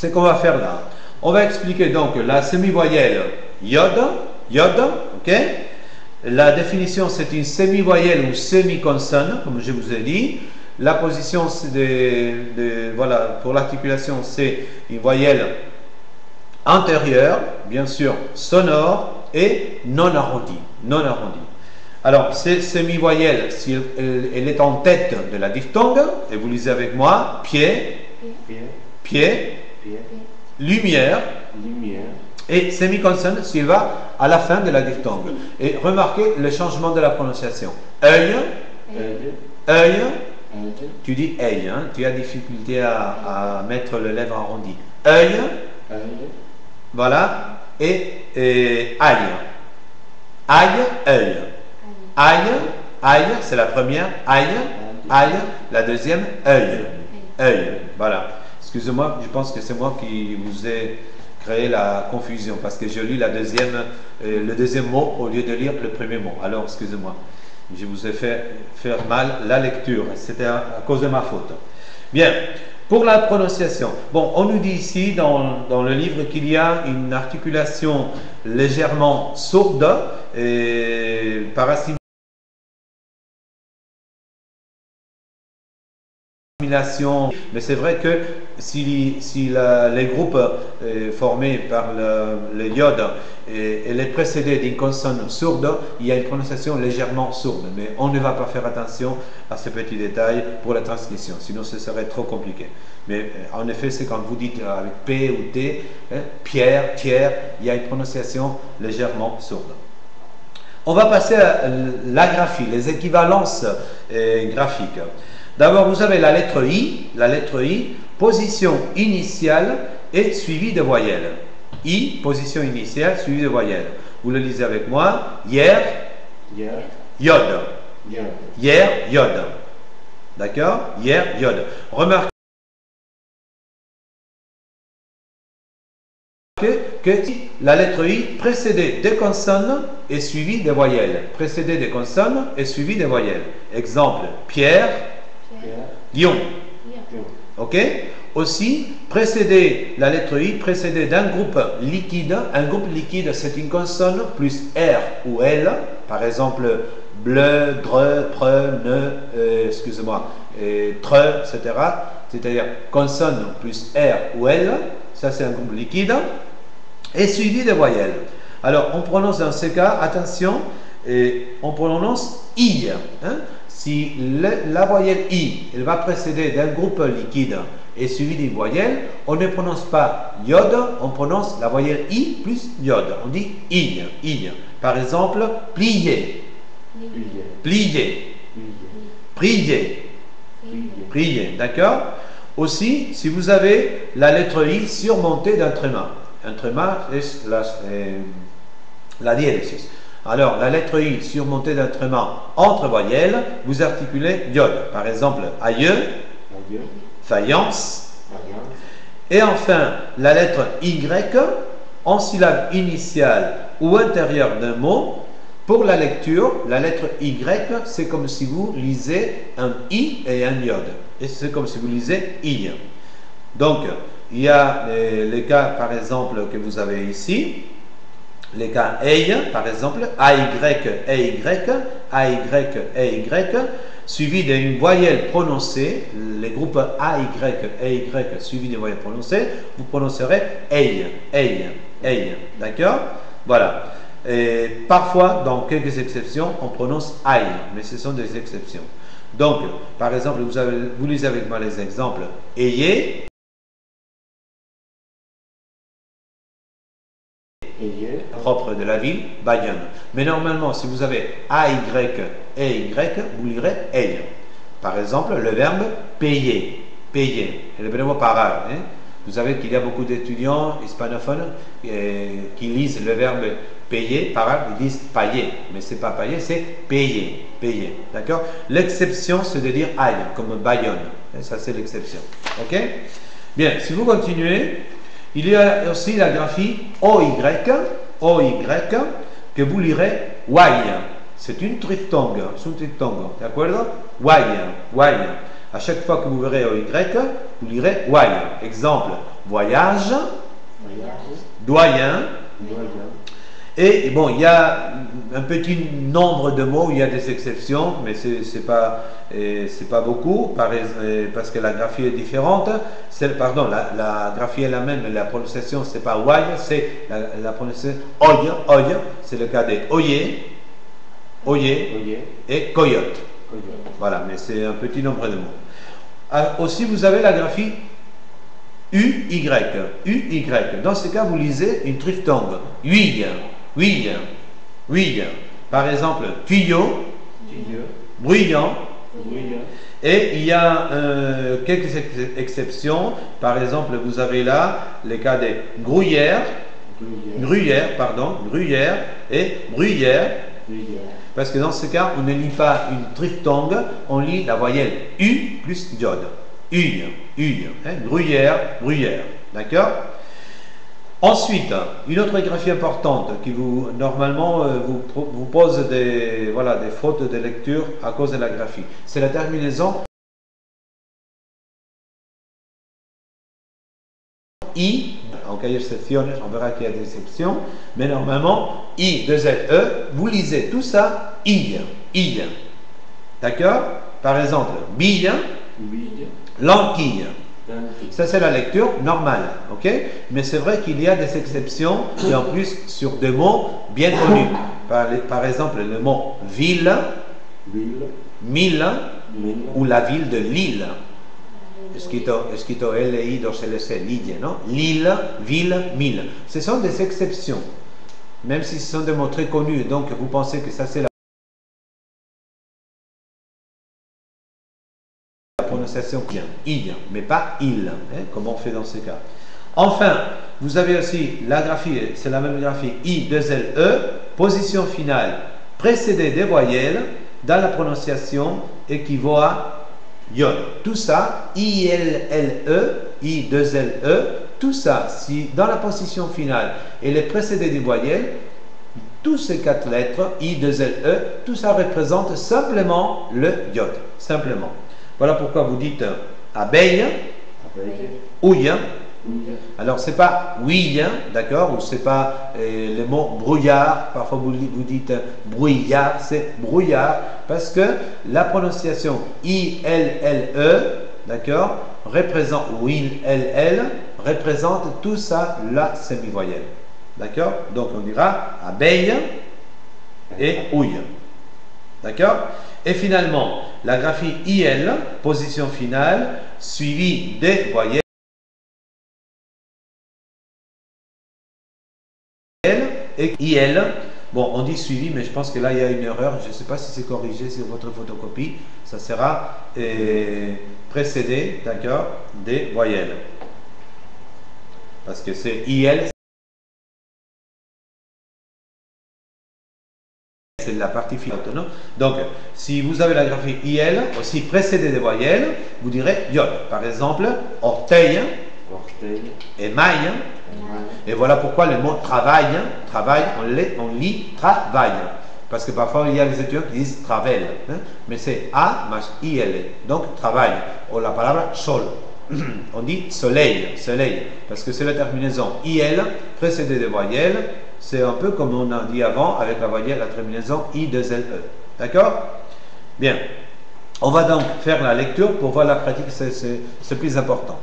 ce qu'on va faire là. On va expliquer donc la semi-voyelle iode, ok? La définition, c'est une semi-voyelle ou semi-consonne, comme je vous ai dit. La position voilà, pour l'articulation, c'est une voyelle antérieure, bien sûr, sonore et non arrondie. Alors, cette semi-voyelle, si elle est en tête de la diphtongue, et vous lisez avec moi, pied, lumière, et semi-consonne s'il va à la fin de la diphtongue. Et remarquez le changement de la prononciation. Œil, tu dis œil, hein, tu as difficulté à mettre le lèvre arrondi. Œil, voilà, et aïe, œil. Aïe, c'est la première, aïe, la deuxième, œil, voilà. Excusez-moi, je pense que c'est moi qui vous ai créé la confusion, parce que j'ai lu le deuxième mot au lieu de lire le premier mot. Alors, excusez-moi, je vous ai fait faire mal la lecture, c'était à cause de ma faute. Bien, pour la prononciation, bon, on nous dit ici dans le livre qu'il y a une articulation légèrement sourde par assimilation. Mais c'est vrai que si les groupes formés par le iode elle est précédée d'une consonne sourde, il y a une prononciation légèrement sourde, mais on ne va pas faire attention à ces petits détails pour la transmission, sinon ce serait trop compliqué. Mais en effet, c'est quand vous dites avec P ou T, hein, pierre, tiers, il y a une prononciation légèrement sourde. On va passer à la graphie, les équivalences graphiques. D'abord, vous avez la lettre I, position initiale et suivie de voyelles. I, position initiale, suivie de voyelles. Vous le lisez avec moi. Hier, iode. Hier, iode. D'accord? Hier, iode. Remarquez que la lettre I précédée des consonnes et suivie des voyelles. Précédée des consonnes et suivie des voyelles. Exemple, Pierre, lion. Ok? Aussi, la lettre I précédée d'un groupe liquide. Un groupe liquide, c'est une consonne plus R ou L. Par exemple, bleu, dre, pre, ne, excusez-moi, tre, etc. C'est-à-dire consonne plus R ou L. Ça, c'est un groupe liquide. Et suivi de voyelles. Alors, on prononce dans ce cas, attention, on prononce I. Hein? Si la voyelle I, elle va précéder d'un groupe liquide et suivi d'une voyelle, on ne prononce pas iode, on prononce la voyelle I plus iode. On dit I. Par exemple, plier, prier, d'accord? Aussi, si vous avez la lettre I surmontée d'un tréma, un tréma est la diéresis. Alors, la lettre I surmontée d'un tréma entre voyelles, vous articulez iode. Par exemple, aïeux, faïence. Et enfin, la lettre Y en syllabe initiale ou intérieure d'un mot. Pour la lecture, la lettre Y, c'est comme si vous lisez un I et un iode. Et c'est comme si vous lisez I. Donc, il y a les cas, par exemple, que vous avez ici. Les cas EI, par exemple, AY, suivi d'une voyelle prononcée, les groupes AY, suivi d'une voyelle prononcée, vous prononcerez EI, d'accord? Voilà. Et parfois, dans quelques exceptions, on prononce aïe, mais ce sont des exceptions. Donc, par exemple, vous lisez avec moi les exemples. Ayez, propre de la ville, Bayonne. Mais normalement, si vous avez AY et Y, vous lirez aïe. Par exemple, le verbe payer, et le verbe parar. Hein? Vous savez qu'il y a beaucoup d'étudiants hispanophones qui lisent le verbe payer, parar, ils disent pailler, mais c'est pas pailler, c'est payer. D'accord? L'exception, c'est de dire aïe, comme Bayonne. Et ça, c'est l'exception. Ok? Bien, si vous continuez, il y a aussi la graphie OY, que vous lirez Y. C'est une triphtongue, d'accord? Y. À chaque fois que vous verrez OY, vous lirez Y. Exemple, voyage, doyen. Et bon, il y a un petit nombre de mots, il y a des exceptions, mais c'est pas beaucoup, parce que la graphie est différente. Pardon, la graphie est la même, mais la prononciation c'est pas Y, c'est la prononciation oye, c'est le cas des oye et coyote. Voilà, mais c'est un petit nombre de mots. Aussi, vous avez la graphie UY. Dans ce cas, vous lisez une triphtongue. Oui. Par exemple, tuyau, bruyant. Et il y a quelques exceptions. Par exemple, vous avez là les cas des gruyère et bruyère. Parce que dans ce cas, on ne lit pas une triphtongue, on lit la voyelle U plus diode. Gruyère. D'accord? Ensuite, une autre graphie importante qui normalement vous pose des fautes de lecture à cause de la graphie. C'est la terminaison I. En cas d'exception, on verra qu'il y a des exceptions, mais normalement, I, 2LE, vous lisez tout ça, I. D'accord? Par exemple, bille, lanquille. Ça, c'est la lecture normale, ok? Mais c'est vrai qu'il y a des exceptions, et en plus sur des mots bien connus. Par exemple, le mot ville, mille, ou la ville de Lille. Escrito L-I-2-L-C, Lille, non? Lille, ville, mille. Ce sont des exceptions. Même si ce sont des mots très connus, donc vous pensez que ça c'est la prononciation bien, il, mais pas il, comme on fait dans ce cas. Enfin, vous avez aussi la graphie, c'est la même graphie I2LE, position finale, précédée des voyelles, dans la prononciation équivaut à iode. Tout ça, I-L-L-E, I2LE, tout ça, si dans la position finale, elle est précédée des voyelles, tous ces quatre lettres, I2LE, tout ça représente simplement le iode. Simplement. Voilà pourquoi vous dites abeille, ouille. Alors, c'est pas oui, d'accord, ou c'est pas le mot brouillard. Parfois, vous dites brouillard, c'est brouillard, parce que la prononciation I-L-L-E, d'accord, représente, ou I-L-L, représente tout ça, la semi-voyelle. D'accord? Donc, on dira abeille et ouille. D'accord? Et finalement, la graphie IL, position finale, suivie des voyelles. Et IL, bon, on dit suivi, mais je pense que là, il y a une erreur. Je ne sais pas si c'est corrigé sur votre photocopie. Ça sera précédé, d'accord, des voyelles. Parce que c'est IL. C'est la partie finale. Donc, si vous avez la graphie IL, aussi précédée des voyelles, vous direz iode. Par exemple, orteil, émail. Et voilà pourquoi le mot travail, on lit travail. Parce que parfois, il y a des étudiants qui disent travel. Mais c'est A más IL. Donc, travail. Ou la parole sol. On dit soleil. Parce que c'est la terminaison IL précédée des voyelles. C'est un peu comme on a dit avant avec la voyelle, la terminaison I2LE. D'accord? Bien. On va donc faire la lecture pour voir la pratique, c'est plus important.